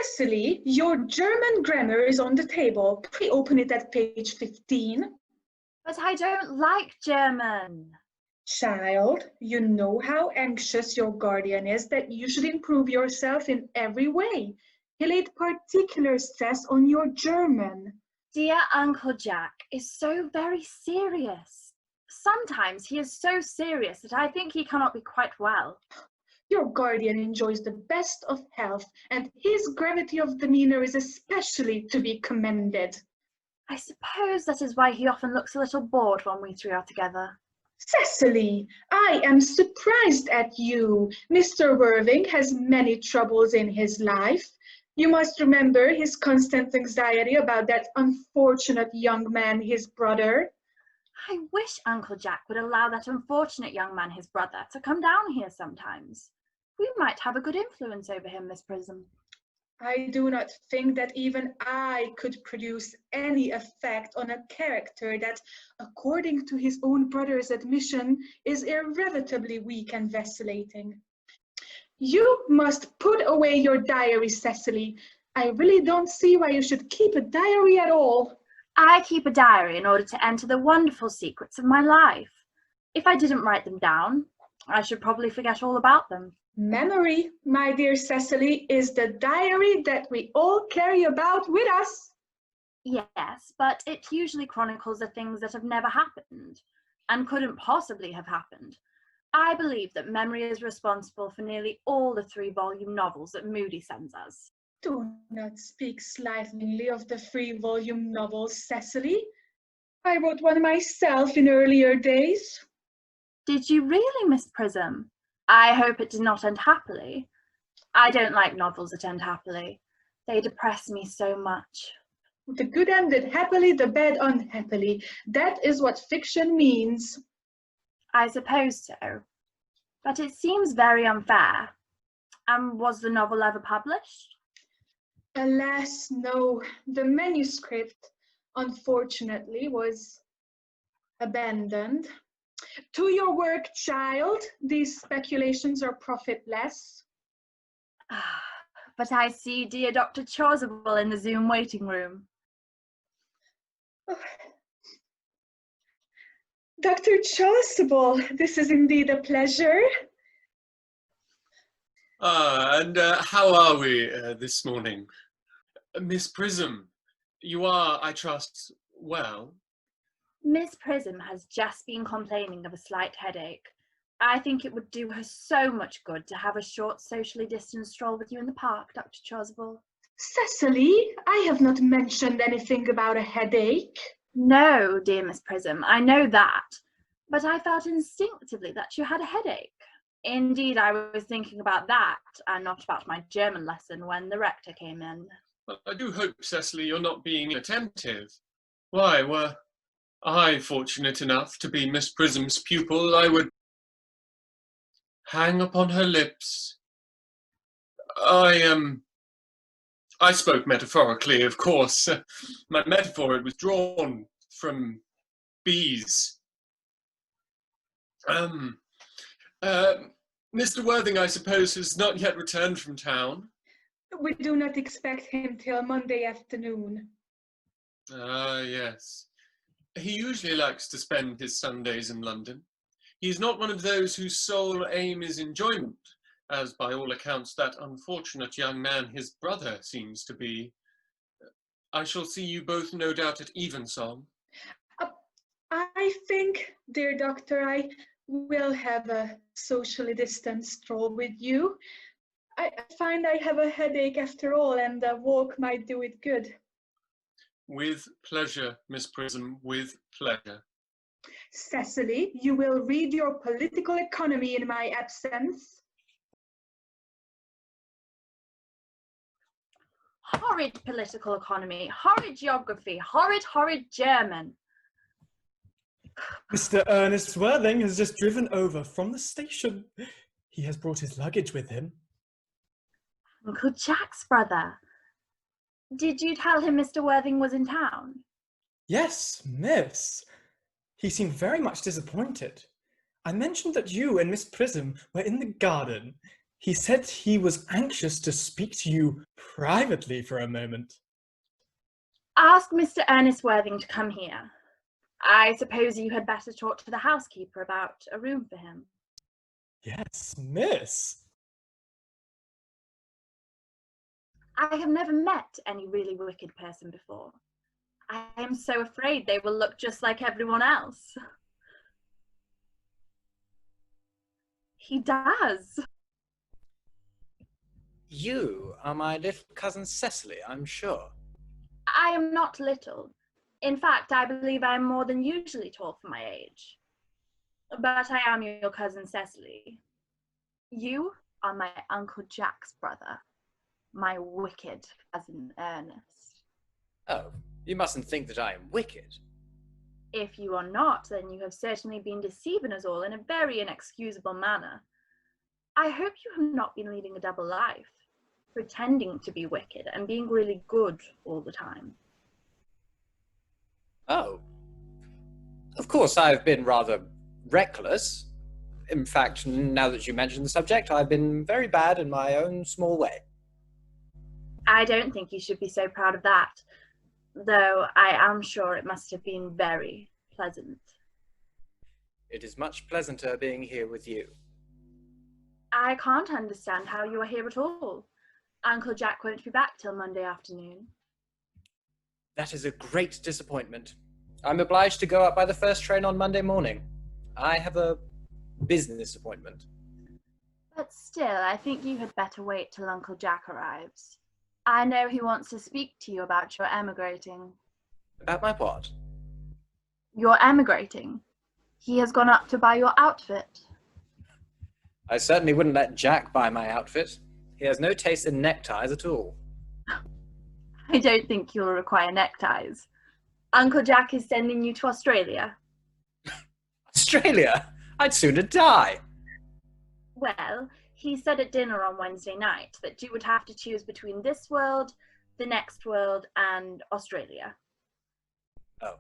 Cecily, your German grammar is on the table. Please open it at page 15. But I don't like German. Child, you know how anxious your guardian is that you should improve yourself in every way. He laid particular stress on your German. Dear Uncle Jack is so very serious. Sometimes he is so serious that I think he cannot be quite well. Your guardian enjoys the best of health, and his gravity of demeanour is especially to be commended. I suppose that is why he often looks a little bored when we three are together. Cecily, I am surprised at you. Mr. Worthing has many troubles in his life. You must remember his constant anxiety about that unfortunate young man, his brother. I wish Uncle Jack would allow that unfortunate young man, his brother, to come down here sometimes. We might have a good influence over him, Miss Prism. I do not think that even I could produce any effect on a character that, according to his own brother's admission, is irrevocably weak and vacillating. You must put away your diary, Cecily. I really don't see why you should keep a diary at all. I keep a diary in order to enter the wonderful secrets of my life. If I didn't write them down, I should probably forget all about them. Memory, my dear Cecily, is the diary that we all carry about with us. Yes, but it usually chronicles the things that have never happened and couldn't possibly have happened. I believe that memory is responsible for nearly all the 3-volume novels that Moody sends us. Do not speak slightingly of the 3-volume novels, Cecily. I wrote one myself in earlier days. Did you really, Miss Prism? I hope it did not end happily. I don't like novels that end happily. They depress me so much. The good ended happily, the bad unhappily. That is what fiction means. I suppose so. But it seems very unfair. And was the novel ever published? Alas, no. The manuscript, unfortunately, was abandoned. To your work, child. These speculations are profitless. But I see dear Dr. Chasuble in the Zoom waiting room. Oh. Dr. Chasuble, this is indeed a pleasure. And how are we this morning? Miss Prism, you are, I trust, well? Miss Prism has just been complaining of a slight headache. I think it would do her so much good to have a short socially distanced stroll with you in the park, Dr. Chasuble. Cecily, I have not mentioned anything about a headache. No, dear Miss Prism, I know that. But I felt instinctively that you had a headache. Indeed, I was thinking about that and not about my German lesson when the rector came in. Well, I do hope, Cecily, you're not being inattentive. Why, were I fortunate enough to be Miss Prism's pupil, I would hang upon her lips. I spoke metaphorically, of course. My metaphor, it was drawn from bees. Mr. Worthing, I suppose, has not yet returned from town. We do not expect him till Monday afternoon. Ah, yes. He usually likes to spend his Sundays in London. He is not one of those whose sole aim is enjoyment, as by all accounts that unfortunate young man, his brother, seems to be. I shall see you both, no doubt, at evensong. I think, dear doctor, I will have a socially distanced stroll with you. I find I have a headache after all, and a walk might do it good. With pleasure, Miss Prism, with pleasure. Cecily, you will read your political economy in my absence. Horrid political economy, horrid geography, horrid German. Mr. Ernest Worthing has just driven over from the station. He has brought his luggage with him. Uncle Jack's brother. Did you tell him Mr. Worthing was in town? Yes, miss. He seemed very much disappointed. I mentioned that you and Miss Prism were in the garden. He said he was anxious to speak to you privately for a moment. Ask Mr. Ernest Worthing to come here. I suppose you had better talk to the housekeeper about a room for him. Yes, miss. I have never met any really wicked person before. I am so afraid they will look just like everyone else. He does. You are my little cousin Cecily, I'm sure. I am not little. In fact, I believe I am more than usually tall for my age. But I am your cousin Cecily. You are my Uncle Jack's brother, my wicked cousin Ernest. Oh, you mustn't think that I am wicked. If you are not, then you have certainly been deceiving us all in a very inexcusable manner. I hope you have not been leading a double life, pretending to be wicked and being really good all the time. Oh. Of course, I've been rather reckless. In fact, now that you mention the subject, I've been very bad in my own small way. I don't think you should be so proud of that, though I am sure it must have been very pleasant. It is much pleasanter being here with you. I can't understand how you are here at all. Uncle Jack won't be back till Monday afternoon. That is a great disappointment. I'm obliged to go up by the first train on Monday morning. I have a business appointment. But still, I think you had better wait till Uncle Jack arrives. I know he wants to speak to you about your emigrating. About my what? Your emigrating. He has gone up to buy your outfit. I certainly wouldn't let Jack buy my outfit. He has no taste in neckties at all. I don't think you'll require neckties. Uncle Jack is sending you to Australia. Australia? I'd sooner die. Well, he said at dinner on Wednesday night that you would have to choose between this world, the next world, and Australia. Oh.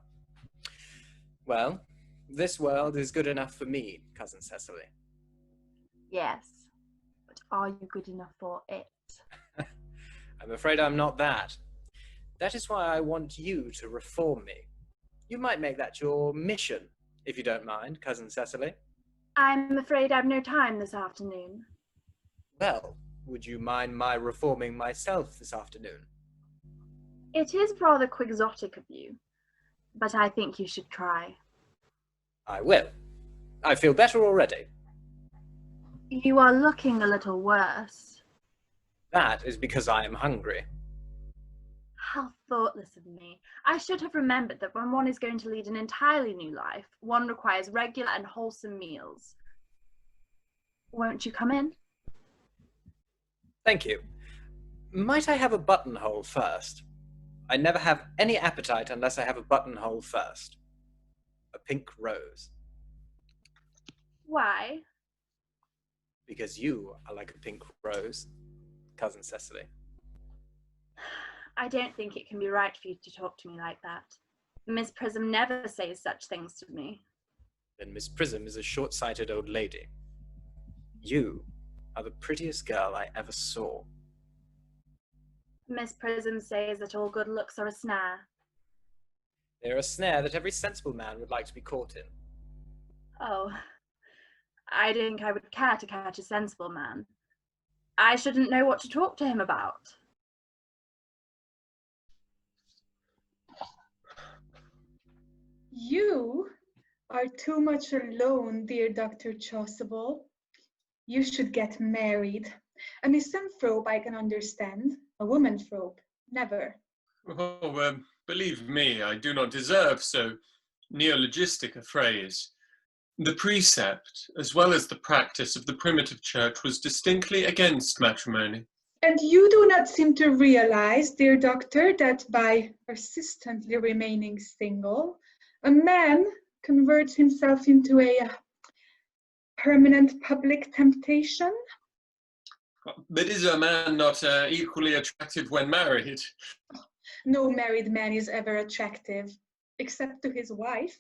Well, this world is good enough for me, Cousin Cecily. Yes, but are you good enough for it? I'm afraid I'm not that. That is why I want you to reform me. You might make that your mission, if you don't mind, Cousin Cecily. I'm afraid I've no time this afternoon. Well, would you mind my reforming myself this afternoon? It is rather quixotic of you, but I think you should try. I will. I feel better already. You are looking a little worse. That is because I am hungry. How thoughtless of me. I should have remembered that when one is going to lead an entirely new life, one requires regular and wholesome meals. Won't you come in? Thank you. Might I have a buttonhole first? I never have any appetite unless I have a buttonhole first. A pink rose. Why? Because you are like a pink rose, Cousin Cecily. I don't think it can be right for you to talk to me like that. Miss Prism never says such things to me. Then Miss Prism is a short-sighted old lady. You are the prettiest girl I ever saw. Miss Prism says that all good looks are a snare. They're a snare that every sensible man would like to be caught in. Oh, I think I would care to catch a sensible man. I shouldn't know what to talk to him about. You are too much alone, dear Dr. Chasuble. You should get married. A misanthrope I can understand. A womanthrope, never. Oh, believe me, I do not deserve so neologistic a phrase. The precept, as well as the practice of the primitive church, was distinctly against matrimony. And you do not seem to realize, dear doctor, that by persistently remaining single, a man converts himself into a permanent public temptation? But is a man not equally attractive when married? No married man is ever attractive, except to his wife.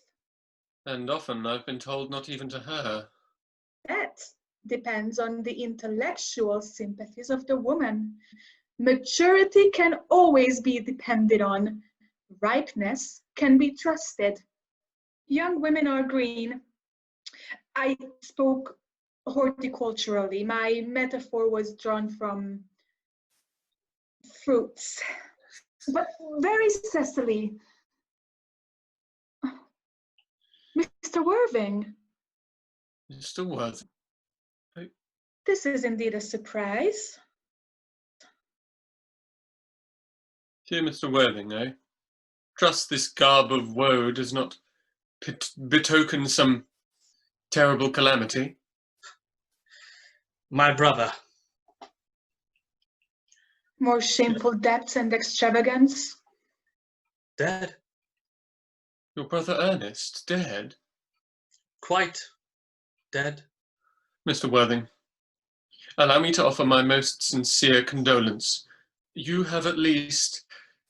And often I've been told not even to her. That depends on the intellectual sympathies of the woman. Maturity can always be depended on. Ripeness can be trusted. Young women are green. I spoke horticulturally. My metaphor was drawn from fruits. But where is Cecily? Mr. Worthing. Mr. Worthing? This is indeed a surprise. Dear Mr. Worthing, I trust this garb of woe does not betoken some terrible calamity. My brother. More shameful debts and extravagance. Dead? Your brother Ernest, dead? Quite dead. Mr. Worthing, allow me to offer my most sincere condolence. You have at least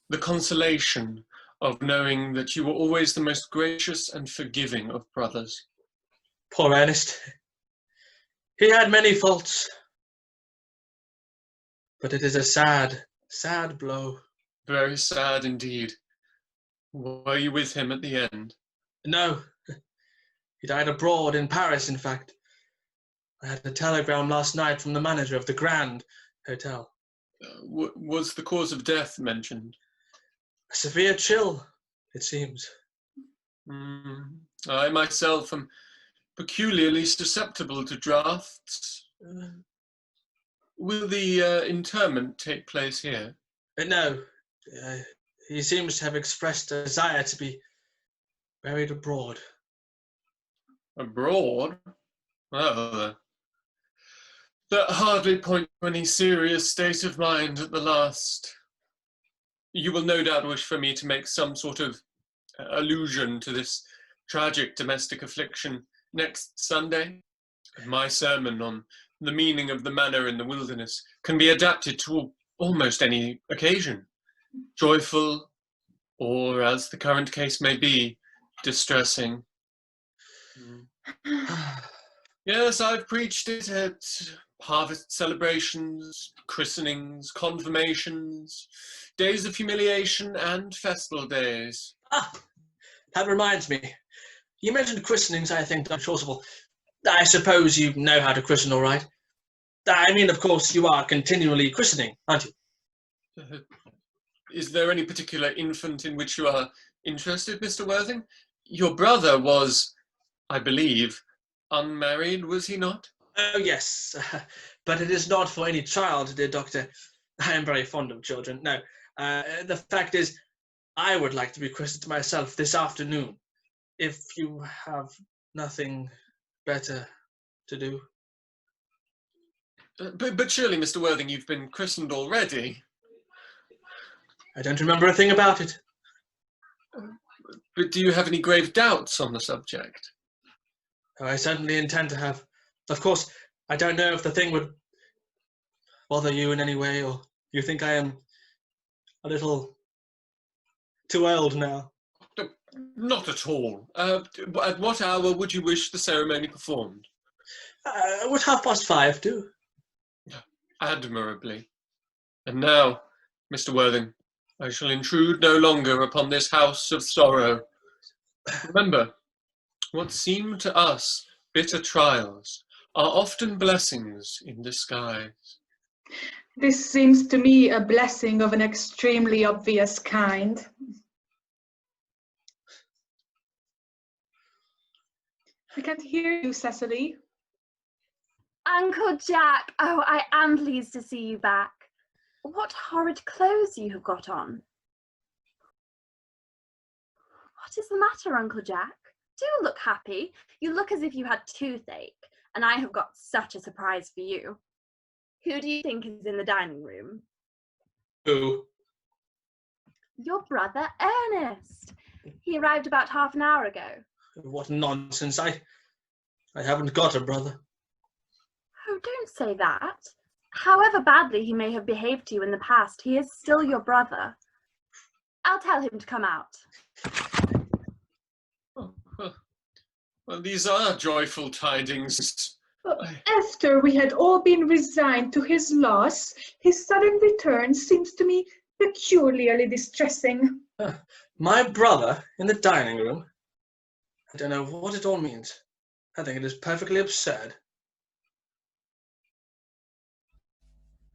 the consolation of knowing that you were always the most gracious and forgiving of brothers. Poor Ernest. He had many faults. But it is a sad, sad blow. Very sad indeed. Were you with him at the end? No. He died abroad, in Paris, in fact. I had a telegram last night from the manager of the Grand Hotel. Was the cause of death mentioned? A severe chill, it seems. I myself am peculiarly susceptible to draughts. Will the interment take place here? No. He seems to have expressed a desire to be buried abroad. Abroad? Well, that hardly points to any serious state of mind at the last. You will no doubt wish for me to make some sort of allusion to this tragic domestic affliction next Sunday. My sermon on the meaning of the manna in the wilderness can be adapted to almost any occasion, joyful, or, as the current case may be, distressing. Yes, I've preached it at harvest celebrations, christenings, confirmations, days of humiliation, and festival days. That reminds me. You mentioned christenings, I think, Dr. Chasuble. I suppose you know how to christen all right. I mean, of course, you are continually christening, aren't you? Is there any particular infant in which you are interested, Mr. Worthing? Your brother was, I believe, unmarried, was he not? Oh, yes. But it is not for any child, dear doctor. I am very fond of children. No, the fact is, I would like to be christened myself this afternoon, if you have nothing better to do. But surely, Mr. Worthing, you've been christened already. I don't remember a thing about it. But do you have any grave doubts on the subject? Oh, I certainly intend to have. Of course, I don't know if the thing would bother you in any way, or you think I am a little too old now. Not at all. At what hour would you wish the ceremony performed? Would 5:30 do? Admirably. And now, Mr. Worthing, I shall intrude no longer upon this house of sorrow. Remember, what seem to us bitter trials are often blessings in disguise. This seems to me a blessing of an extremely obvious kind. I can't hear you, Cecily. Uncle Jack, oh, I am pleased to see you back. What horrid clothes you have got on. What is the matter, Uncle Jack? Do look happy. You look as if you had toothache, and I have got such a surprise for you. Who do you think is in the dining room? Who? Your brother Ernest. He arrived about half an hour ago. What nonsense. I haven't got a brother. Oh, don't say that. However badly he may have behaved to you in the past, he is still your brother. I'll tell him to come out. Well, these are joyful tidings. After we had all been resigned to his loss, his sudden return seems to me peculiarly distressing. My brother in the dining room? I don't know what it all means. I think it is perfectly absurd.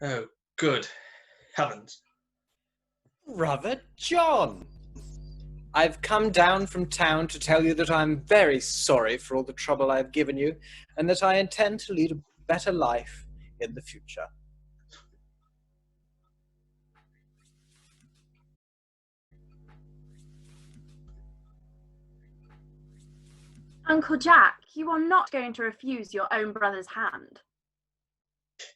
Oh, good heavens. Brother John! I've come down from town to tell you that I'm very sorry for all the trouble I've given you, and that I intend to lead a better life in the future. Uncle Jack, you are not going to refuse your own brother's hand.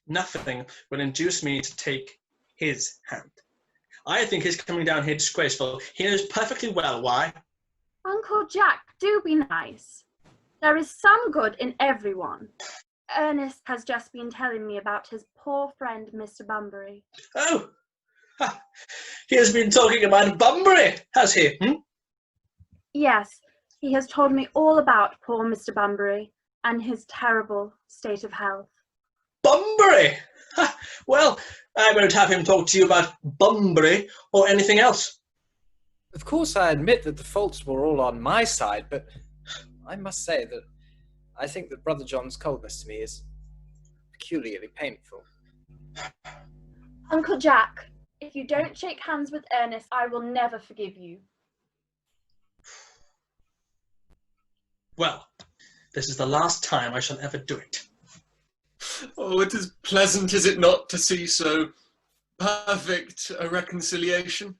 Nothing will induce me to take his hand. I think his coming down here disgraceful. He knows perfectly well why. Uncle Jack, do be nice. There is some good in everyone. Ernest has just been telling me about his poor friend, Mr. Bunbury. Oh, ha. He has been talking about Bunbury, has he? Yes, he has told me all about poor Mr. Bunbury and his terrible state of health. Bunbury! Ha. Well, I won't have him talk to you about Bunbury or anything else. Of course, I admit that the faults were all on my side, but I must say that I think that Brother John's coldness to me is peculiarly painful. Uncle Jack, if you don't shake hands with Ernest, I will never forgive you. Well, this is the last time I shall ever do it. Oh, it is pleasant, is it not, to see so perfect a reconciliation?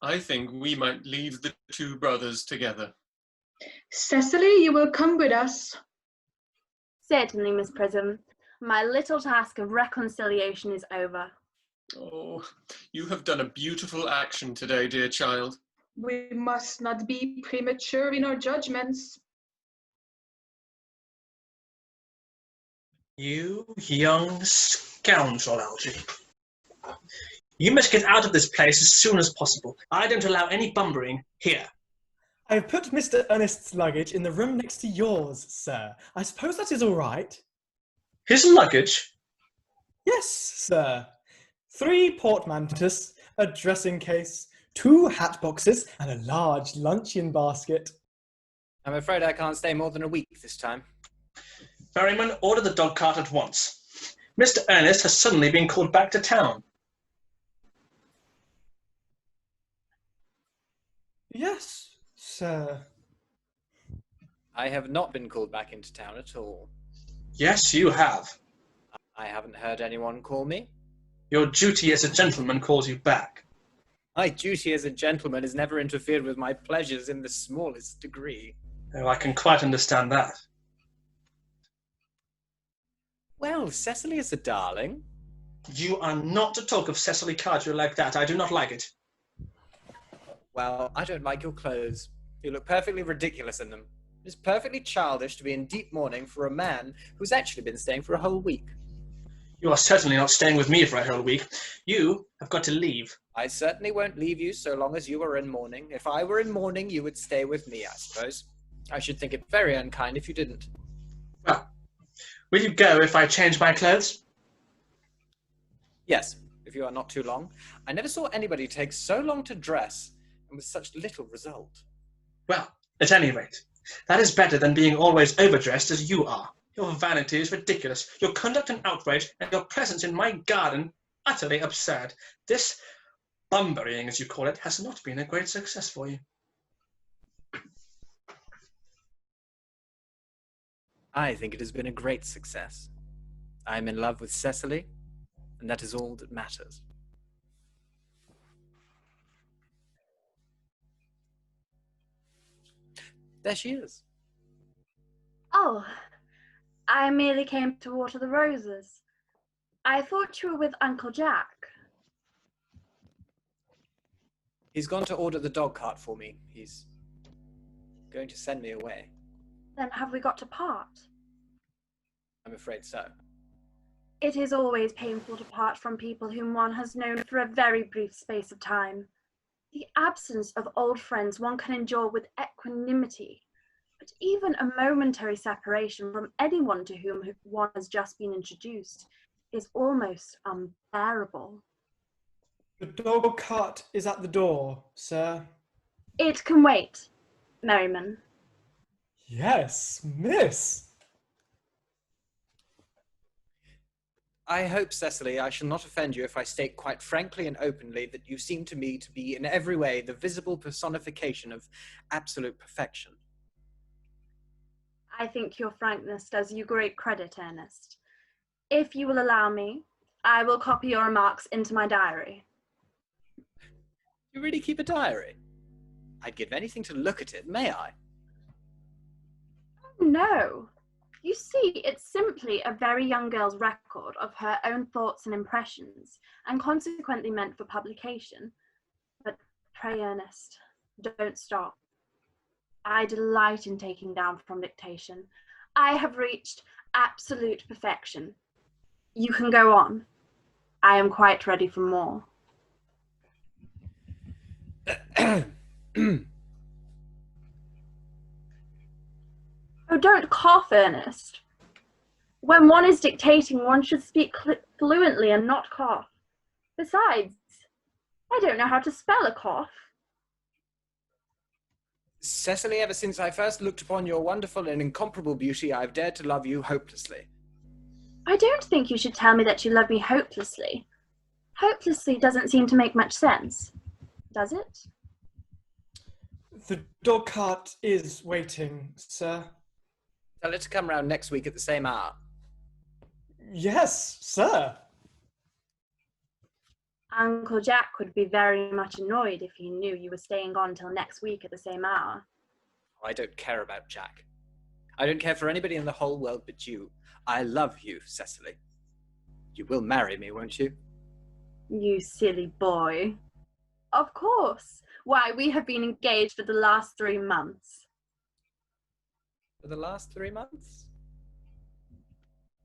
I think we might leave the two brothers together. Cecily, you will come with us. Certainly, Miss Prism. My little task of reconciliation is over. Oh, you have done a beautiful action today, dear child. We must not be premature in our judgments. You young scoundrel, Algie. You must get out of this place as soon as possible. I don't allow any bumbering here. I have put Mr. Ernest's luggage in the room next to yours, sir. I suppose that is all right. His luggage? Yes, sir. 3 portmanteaus, a dressing case, 2 hat boxes, and a large luncheon basket. I'm afraid I can't stay more than a week this time. Merriman, order the dog cart at once. Mr. Ernest has suddenly been called back to town. Yes, sir. I have not been called back into town at all. Yes, you have. I haven't heard anyone call me. Your duty as a gentleman calls you back. My duty as a gentleman has never interfered with my pleasures in the smallest degree. Oh, I can quite understand that. Well, Cecily is a darling. You are not to talk of Cecily Cardew like that. I do not like it. Well, I don't like your clothes. You look perfectly ridiculous in them. It is perfectly childish to be in deep mourning for a man who's actually been staying for a whole week. You are certainly not staying with me for a whole week. You have got to leave. I certainly won't leave you so long as you are in mourning. If I were in mourning, you would stay with me, I suppose. I should think it very unkind if you didn't. Well, will you go if I change my clothes? Yes, if you are not too long. I never saw anybody take so long to dress and with such little result. Well, at any rate, that is better than being always overdressed as you are. Your vanity is ridiculous, your conduct an outrage, and your presence in my garden utterly absurd. This bumburying, as you call it, has not been a great success for you. I think it has been a great success. I am in love with Cecily, and that is all that matters. There she is. Oh, I merely came to water the roses. I thought you were with Uncle Jack. He's gone to order the dog cart for me. He's going to send me away. Then have we got to part? I'm afraid so. It is always painful to part from people whom one has known for a very brief space of time. The absence of old friends one can endure with equanimity, But even a momentary separation from anyone to whom one has just been introduced is almost unbearable. The dog cart is at the door, sir. It can wait, Merriman. Yes, miss. I hope, Cecily, I shall not offend you if I state quite frankly and openly that you seem to me to be in every way the visible personification of absolute perfection. I think your frankness does you great credit, Ernest. If you will allow me, I will copy your remarks into my diary. You really keep a diary? I'd give anything to look at it, may I? No. You see, it's simply a very young girl's record of her own thoughts and impressions, and consequently meant for publication. But pray, Ernest, don't stop. I delight in taking down from dictation. I have reached absolute perfection. You can go on. I am quite ready for more. Oh, don't cough, Ernest. When one is dictating, one should speak fluently and not cough. Besides, I don't know how to spell a cough. Cecily, ever since I first looked upon your wonderful and incomparable beauty, I've dared to love you hopelessly. I don't think you should tell me that you love me hopelessly. Hopelessly doesn't seem to make much sense, does it? The dog cart is waiting, sir. Tell it to come round next week at the same hour. Yes, sir. Uncle Jack would be very much annoyed if he knew you were staying on till next week at the same hour. I don't care about Jack. I don't care for anybody in the whole world but you. I love you, Cecily. You will marry me, won't you? You silly boy. Of course. Why, we have been engaged for the last 3 months. For the last 3 months?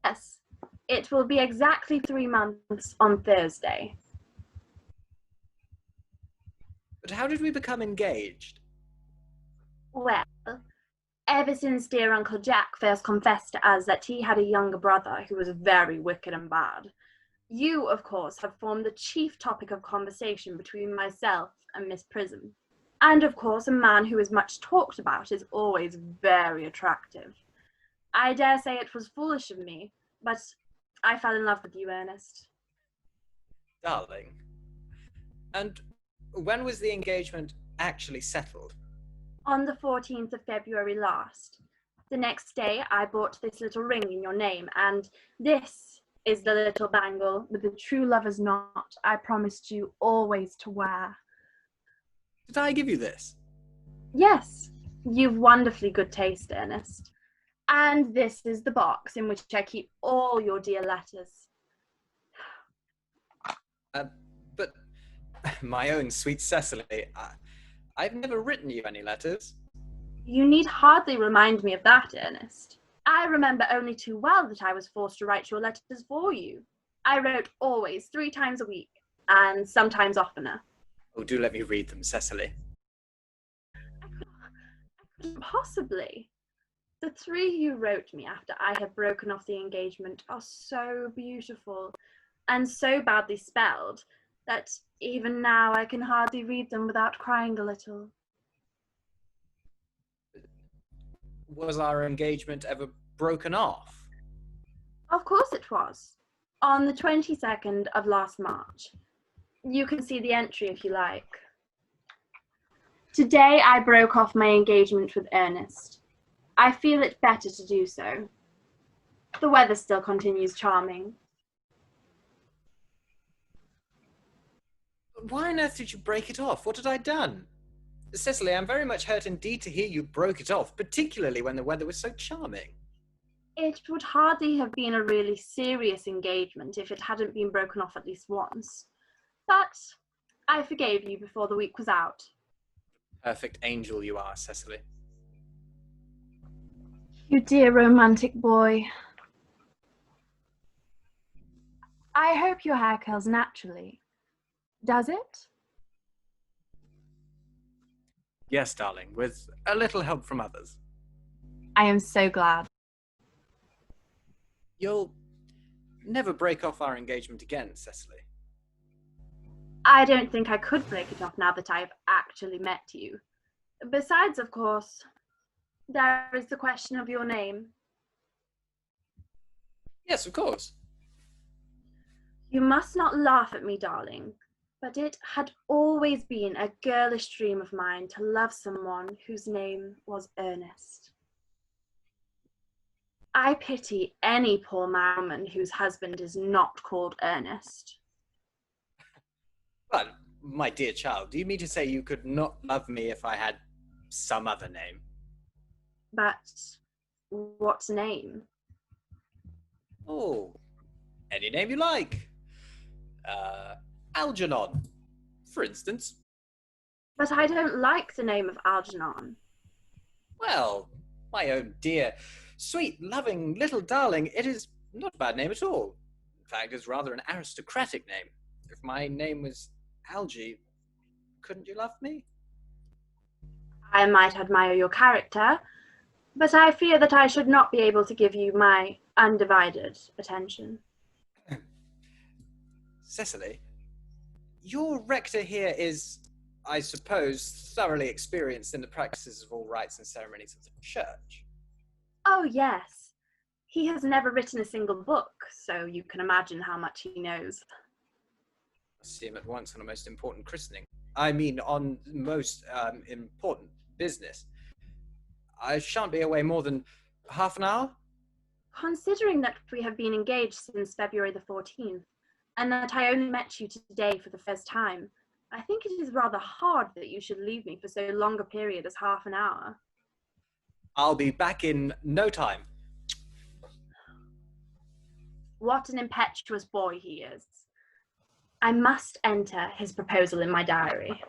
Yes, it will be exactly 3 months on Thursday. But how did we become engaged? Well, ever since dear Uncle Jack first confessed to us that he had a younger brother who was very wicked and bad, you, of course, have formed the chief topic of conversation between myself and Miss Prism. And, of course, a man who is much talked about is always very attractive. I dare say it was foolish of me, but I fell in love with you, Ernest. Darling. And when was the engagement actually settled? On the 14th of February last. The next day, I bought this little ring in your name, and this is the little bangle with the true lover's knot I promised you always to wear. Did I give you this? Yes, you've wonderfully good taste, Ernest. And this is the box in which I keep all your dear letters. But my own sweet Cecily, I've never written you any letters. You need hardly remind me of that, Ernest. I remember only too well that I was forced to write your letters for you. I wrote always 3 times a week, and sometimes oftener. Oh, do let me read them, Cecily. I couldn't possibly. The 3 you wrote me after I had broken off the engagement are so beautiful and so badly spelled that even now I can hardly read them without crying a little. Was our engagement ever broken off? Of course it was. On the 22nd of last March. You can see the entry if you like. Today I broke off my engagement with Ernest. I feel it better to do so. The weather still continues charming. Why on earth did you break it off? What had I done? Cecily, I'm very much hurt indeed to hear you broke it off, particularly when the weather was so charming. It would hardly have been a really serious engagement if it hadn't been broken off at least once. But I forgave you before the week was out. Perfect angel you are, Cecily. You dear romantic boy. I hope your hair curls naturally. Does it? Yes, darling, with a little help from others. I am so glad. You'll never break off our engagement again, Cecily. I don't think I could break it off now that I've actually met you. Besides, of course, there is the question of your name. Yes, of course. You must not laugh at me, darling, but it had always been a girlish dream of mine to love someone whose name was Ernest. I pity any poor woman whose husband is not called Ernest. Well, my dear child, do you mean to say you could not love me if I had some other name? But what name? Oh, any name you like. Algernon, for instance. But I don't like the name of Algernon. Well, my own dear, sweet, loving little darling, it is not a bad name at all. In fact, it's rather an aristocratic name. If my name was Algie, couldn't you love me? I might admire your character, but I fear that I should not be able to give you my undivided attention. Cecily, your rector here is, I suppose, thoroughly experienced in the practices of all rites and ceremonies of the church. Oh, yes. He has never written a single book, so you can imagine how much he knows. I see him at once on a most important christening. I mean, on most important business. I shan't be away more than half an hour. Considering that we have been engaged since February the 14th, and that I only met you today for the first time, I think it is rather hard that you should leave me for so long a period as half an hour. I'll be back in no time. What an impetuous boy he is. I must enter his proposal in my diary.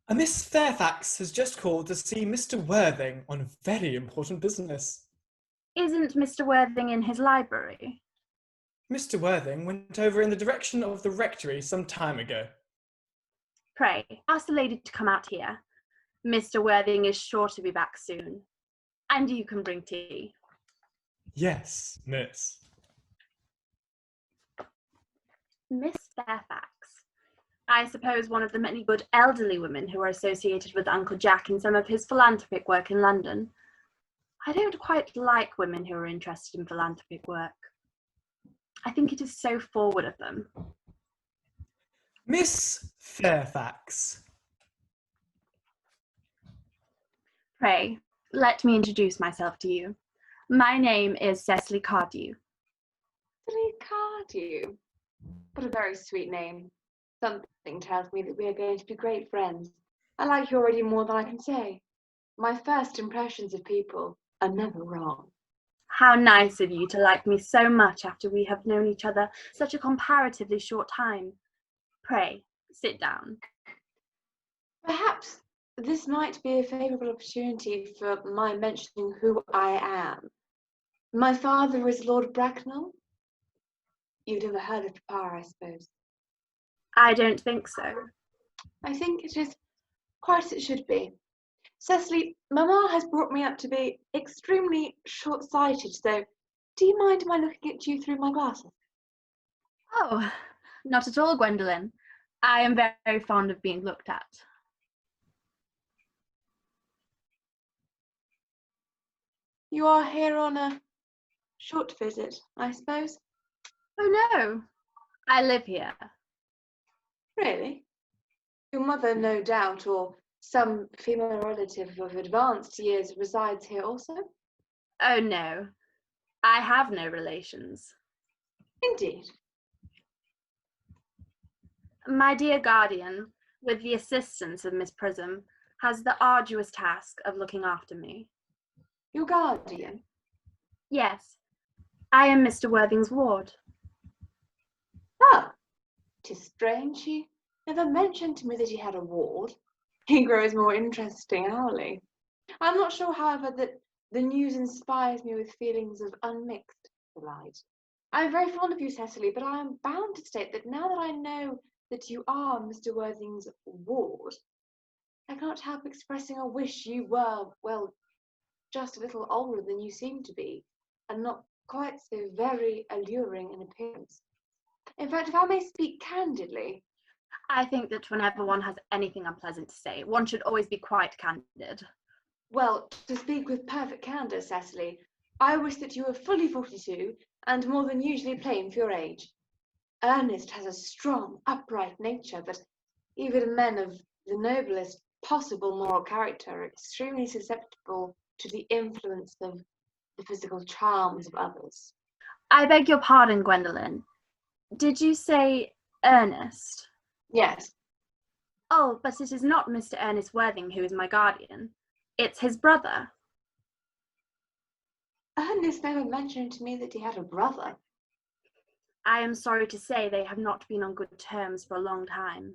A Miss Fairfax has just called to see Mr. Worthing on very important business. Isn't Mr. Worthing in his library? Mr. Worthing went over in the direction of the rectory some time ago. Pray, ask the lady to come out here. Mr. Worthing is sure to be back soon. And you can bring tea. Yes, miss. Miss Fairfax. I suppose one of the many good elderly women who are associated with Uncle Jack in some of his philanthropic work in London. I don't quite like women who are interested in philanthropic work. I think it is so forward of them. Miss Fairfax. Pray, let me introduce myself to you. My name is Cecily Cardew. Cecily Cardew. What a very sweet name. Something tells me that we are going to be great friends. I like you already more than I can say. My first impressions of people are never wrong. How nice of you to like me so much after we have known each other such a comparatively short time. Pray, sit down. Perhaps this might be a favourable opportunity for my mentioning who I am. My father is Lord Bracknell. You've never heard of Papa, I suppose. I don't think so. I think it is quite as it should be. Cecily, Mamma has brought me up to be extremely short-sighted, so do you mind my looking at you through my glasses? Oh, not at all, Gwendolen. I am very fond of being looked at. You are here on a short visit, I suppose? Oh no, I live here. Really? Your mother, no doubt, or some female relative of advanced years resides here also? Oh no, I have no relations. Indeed. My dear guardian, with the assistance of Miss Prism, has the arduous task of looking after me. Your guardian? Yes, I am Mr. Worthing's ward. Ah, 'tis strange he never mentioned to me that he had a ward. He grows more interesting hourly. I'm not sure, however, that the news inspires me with feelings of unmixed delight. I'm very fond of you, Cecily, but I am bound to state that now that I know that you are Mr. Worthing's ward, I cannot help expressing a wish you were, well, just a little older than you seem to be, and not quite so very alluring in appearance. In fact, if I may speak candidly, I think that whenever one has anything unpleasant to say, one should always be quite candid. well, to speak with perfect candour, Cecily, I wish that you were fully 42 and more than usually plain for your age. Ernest has a strong, upright nature, but even men of the noblest possible moral character are extremely susceptible to the influence of the physical charms of others. I beg your pardon, Gwendolen. Did you say Ernest? Yes. Oh, but it is not Mr. Ernest Worthing who is my guardian. It's his brother. Ernest never mentioned to me that he had a brother. I am sorry to say they have not been on good terms for a long time.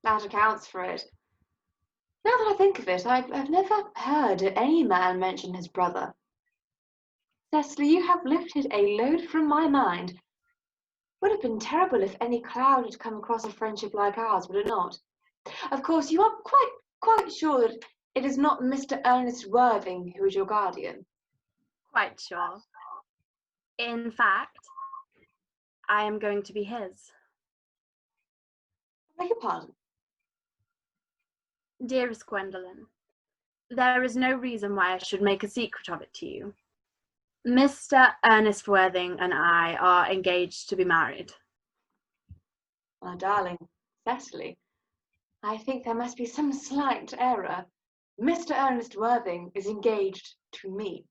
That accounts for it. Now that I think of it, I've never heard any man mention his brother. Cecily, you have lifted a load from my mind. Would have been terrible if any cloud had come across a friendship like ours, would it not? Of course, you are quite sure that it is not Mr. Ernest Worthing who is your guardian. Quite sure. In fact, I am going to be his. I beg your pardon. Dearest Gwendolen, there is no reason why I should make a secret of it to you. Mr. Ernest Worthing and I are engaged to be married. My darling Cecily, I think there must be some slight error. Mr. Ernest Worthing is engaged to me.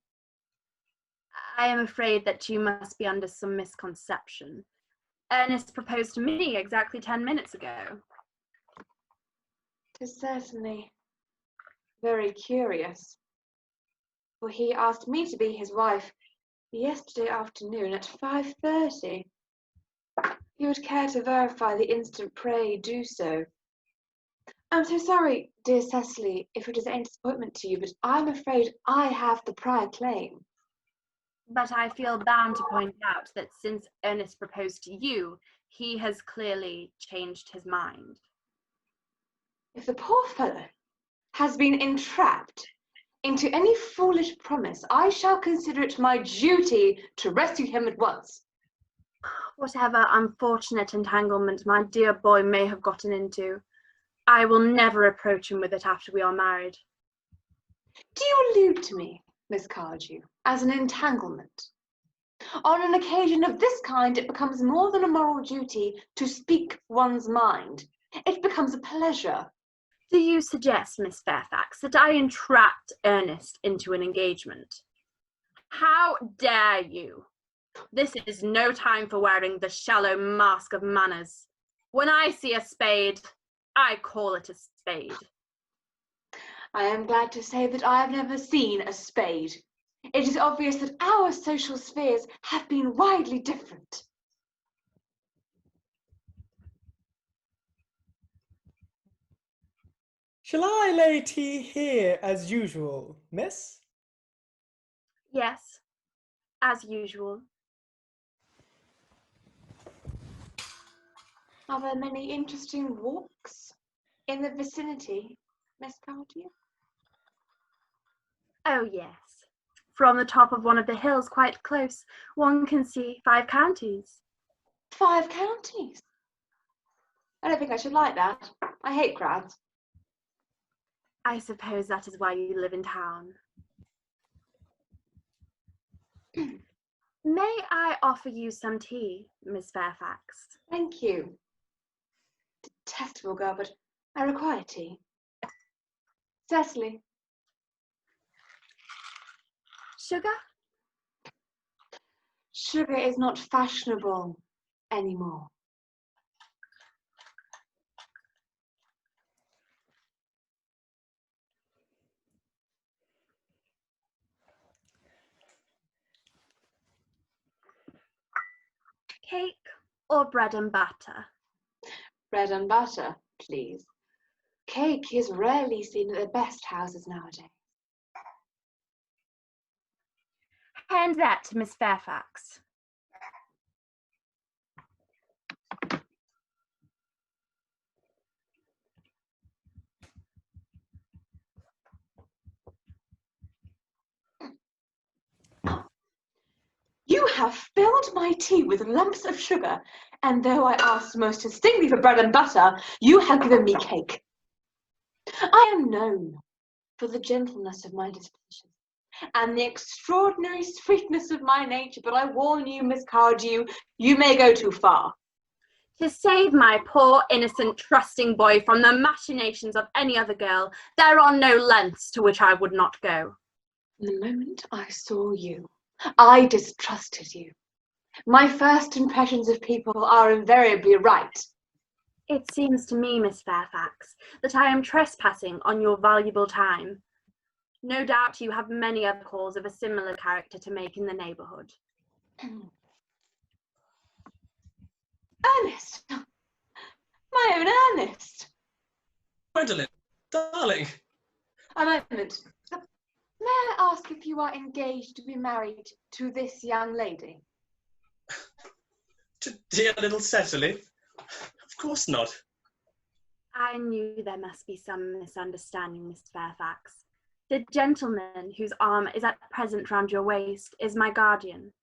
I am afraid that you must be under some misconception. Ernest proposed to me exactly 10 minutes ago. It is certainly very curious, for he asked me to be his wife yesterday afternoon at 5:30. If you would care to verify the instant, pray do so. I'm so sorry, dear Cecily, if it is any disappointment to you, but I'm afraid I have the prior claim. But I feel bound to point out that since Ernest proposed to you, he has clearly changed his mind. If the poor fellow has been entrapped into any foolish promise, I shall consider it my duty to rescue him at once. Whatever unfortunate entanglement my dear boy may have gotten into, I will never approach him with it after we are married. Do you allude to me, Miss Cardew, as an entanglement? On an occasion of this kind, it becomes more than a moral duty to speak one's mind. It becomes a pleasure. Do you suggest, Miss Fairfax, that I entrapped Ernest into an engagement? How dare you? This is no time for wearing the shallow mask of manners. When I see a spade, I call it a spade. I am glad to say that I have never seen a spade. It is obvious that our social spheres have been widely different. Shall I lay tea here as usual, miss? Yes, as usual. Are there many interesting walks in the vicinity, Miss Cardew? Oh, yes. From the top of one of the hills quite close, one can see 5 counties. 5 counties? I don't think I should like that. I hate crowds. I suppose that is why you live in town. May I offer you some tea, Miss Fairfax? Thank you. Detestable girl, but I require tea. Cecily. Sugar? Sugar is not fashionable anymore. Cake or bread and butter? Bread and butter, please. Cake is rarely seen at the best houses nowadays. Hand that to Miss Fairfax. have filled my tea with lumps of sugar, and though I asked most distinctly for bread and butter, you have given me cake. I am known for the gentleness of my disposition and the extraordinary sweetness of my nature, but I warn you, Miss Cardew, you may go too far. To save my poor, innocent, trusting boy from the machinations of any other girl, there are no lengths to which I would not go. The moment I saw you, I distrusted you. My first impressions of people are invariably right. It seems to me, Miss Fairfax, that I am trespassing on your valuable time. No doubt you have many other calls of a similar character to make in the neighbourhood. Ernest! My own Ernest! Gwendolen, darling. A moment. May I ask if you are engaged to be married to this young lady? To dear little Cecily? Of course not. I knew there must be some misunderstanding, Miss Fairfax. The gentleman whose arm is at present round your waist is my guardian,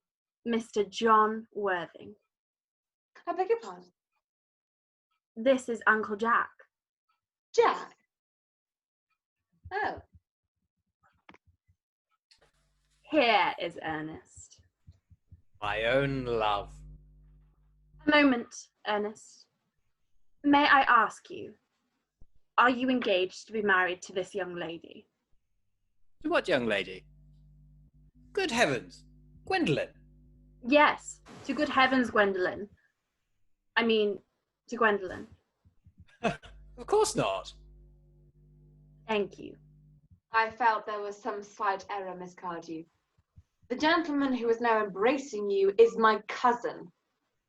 Mr. John Worthing. I beg your pardon? This is Uncle Jack. Jack? Oh. Here is Ernest. My own love. A moment, Ernest. May I ask you, are you engaged to be married to this young lady? To what young lady? Good heavens, Gwendolen. Yes, to good heavens, Gwendolen. I mean, to Gwendolen. Of course not. Thank you. I felt there was some slight error, Miss Cardew. The gentleman who is now embracing you is my cousin,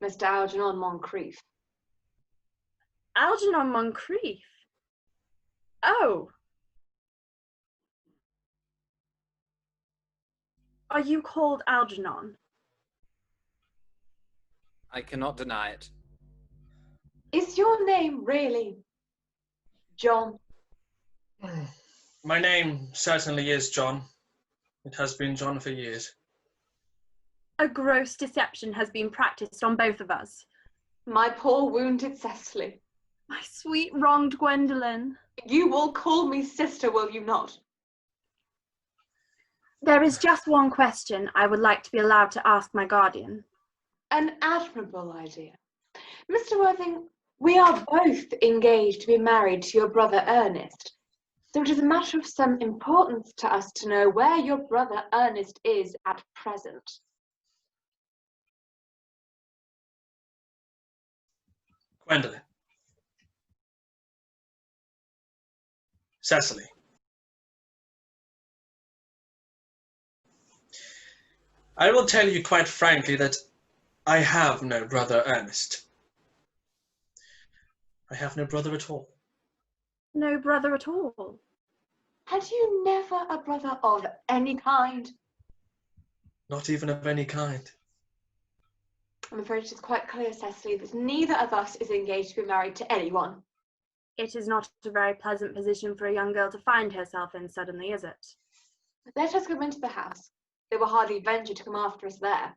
Mr. Algernon Moncrieff. Algernon Moncrieff? Oh. Are you called Algernon? I cannot deny it. Is your name really John? My name certainly is John. It has been John for years. A gross deception has been practiced on both of us. My poor wounded Cecily. My sweet wronged Gwendolen. You will call me sister, will you not? There is just one question I would like to be allowed to ask my guardian. An admirable idea. Mr. Worthing, we are both engaged to be married to your brother Ernest. So it is a matter of some importance to us to know where your brother Ernest is at present. Gwendolen. Cecily. I will tell you quite frankly that I have no brother Ernest. I have no brother at all. No brother at all. Had you never a brother of any kind? Not even of any kind. I'm afraid it is quite clear, Cecily, that neither of us is engaged to be married to anyone. It is not a very pleasant position for a young girl to find herself in suddenly, is it? Let us go into the house. They will hardly venture to come after us there.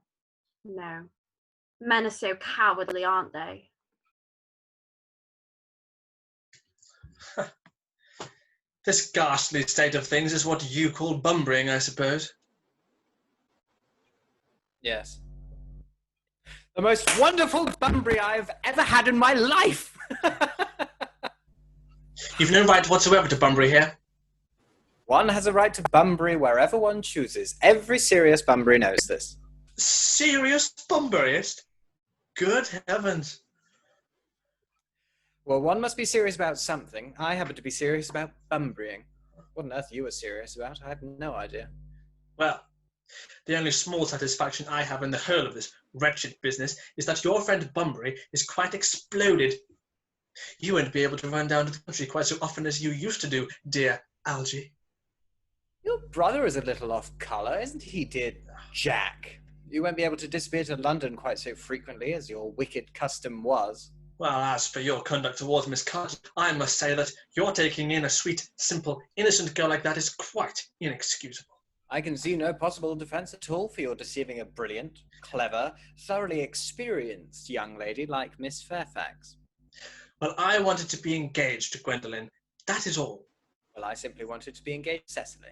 No. Men are so cowardly, aren't they? This ghastly state of things is what you call bumbering, I suppose. Yes. The most wonderful bunbury I've ever had in my life! You've no right whatsoever to bunbury here. One has a right to bunbury wherever one chooses. Every serious bunbury knows this. Serious bunburyist? Good heavens. Well, one must be serious about something. I happen to be serious about bunburying. What on earth you were serious about? I have no idea. Well, the only small satisfaction I have in the whole of this wretched business is that your friend Bunbury is quite exploded. You won't be able to run down to the country quite so often as you used to do, dear Algie. Your brother is a little off colour, isn't he, dear Jack? You won't be able to disappear to London quite so frequently as your wicked custom was. Well, as for your conduct towards Miss Cardew, I must say that your taking in a sweet, simple, innocent girl like that is quite inexcusable. I can see no possible defense at all for your deceiving a brilliant, clever, thoroughly experienced young lady like Miss Fairfax. Well, I wanted to be engaged to Gwendolen. That is all. Well, I simply wanted to be engaged to Cecily.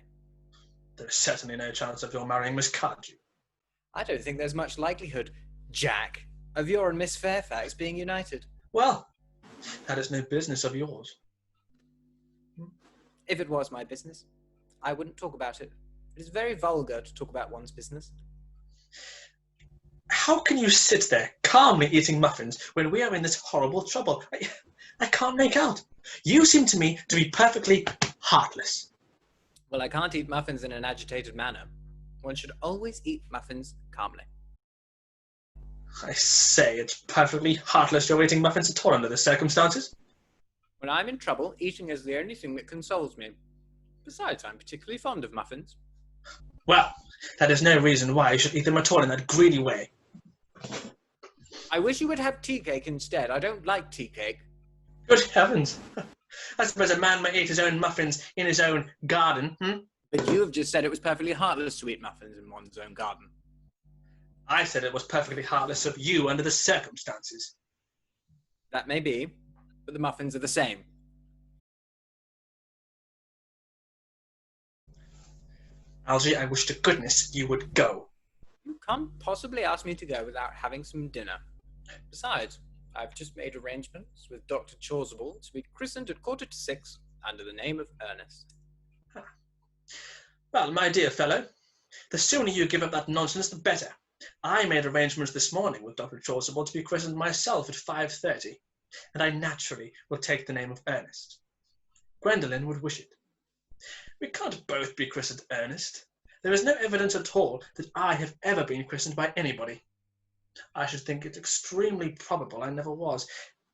There's certainly no chance of your marrying Miss Cardew. I don't think there's much likelihood, Jack, of your and Miss Fairfax being united. Well, that is no business of yours. If it was my business, I wouldn't talk about it. It is very vulgar to talk about one's business. How can you sit there calmly eating muffins when we are in this horrible trouble? I can't make out. You seem to me to be perfectly heartless. Well, I can't eat muffins in an agitated manner. One should always eat muffins calmly. I say, it's perfectly heartless you're eating muffins at all under the circumstances. When I'm in trouble, eating is the only thing that consoles me. Besides, I'm particularly fond of muffins. Well, that is no reason why you should eat them at all in that greedy way. I wish you would have tea cake instead. I don't like tea cake. Good heavens. I suppose a man may eat his own muffins in his own garden, But you have just said it was perfectly heartless to eat muffins in one's own garden. I said it was perfectly heartless of you under the circumstances. That may be, but the muffins are the same. Algie, I wish to goodness you would go. You can't possibly ask me to go without having some dinner. Besides, I've just made arrangements with Dr. Chasuble to be christened at 6:15 under the name of Ernest. Well, my dear fellow, the sooner you give up that nonsense, the better. I made arrangements this morning with Dr. Chasuble to be christened myself at 5:30, and I naturally will take the name of Ernest. Gwendolen would wish it. We can't both be christened Ernest. There is no evidence at all that I have ever been christened by anybody. I should think it extremely probable I never was,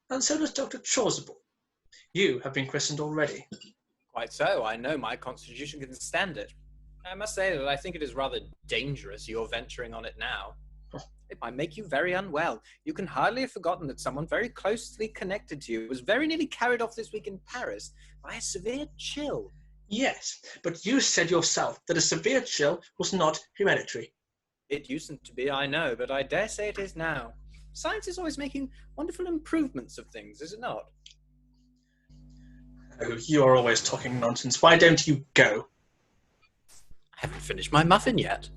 and so does Dr. Chasuble. You have been christened already. Quite so. I know my constitution can stand it. I must say that I think it is rather dangerous you're venturing on it now. It might make you very unwell. You can hardly have forgotten that someone very closely connected to you was very nearly carried off this week in Paris by a severe chill. Yes, but you said yourself that a severe chill was not hereditary. It usedn't to be, I know, but I dare say it is now. Science is always making wonderful improvements of things, is it not? Oh, you are always talking nonsense. Why don't you go? I haven't finished my muffin yet.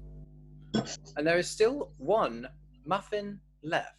And there is still one muffin left.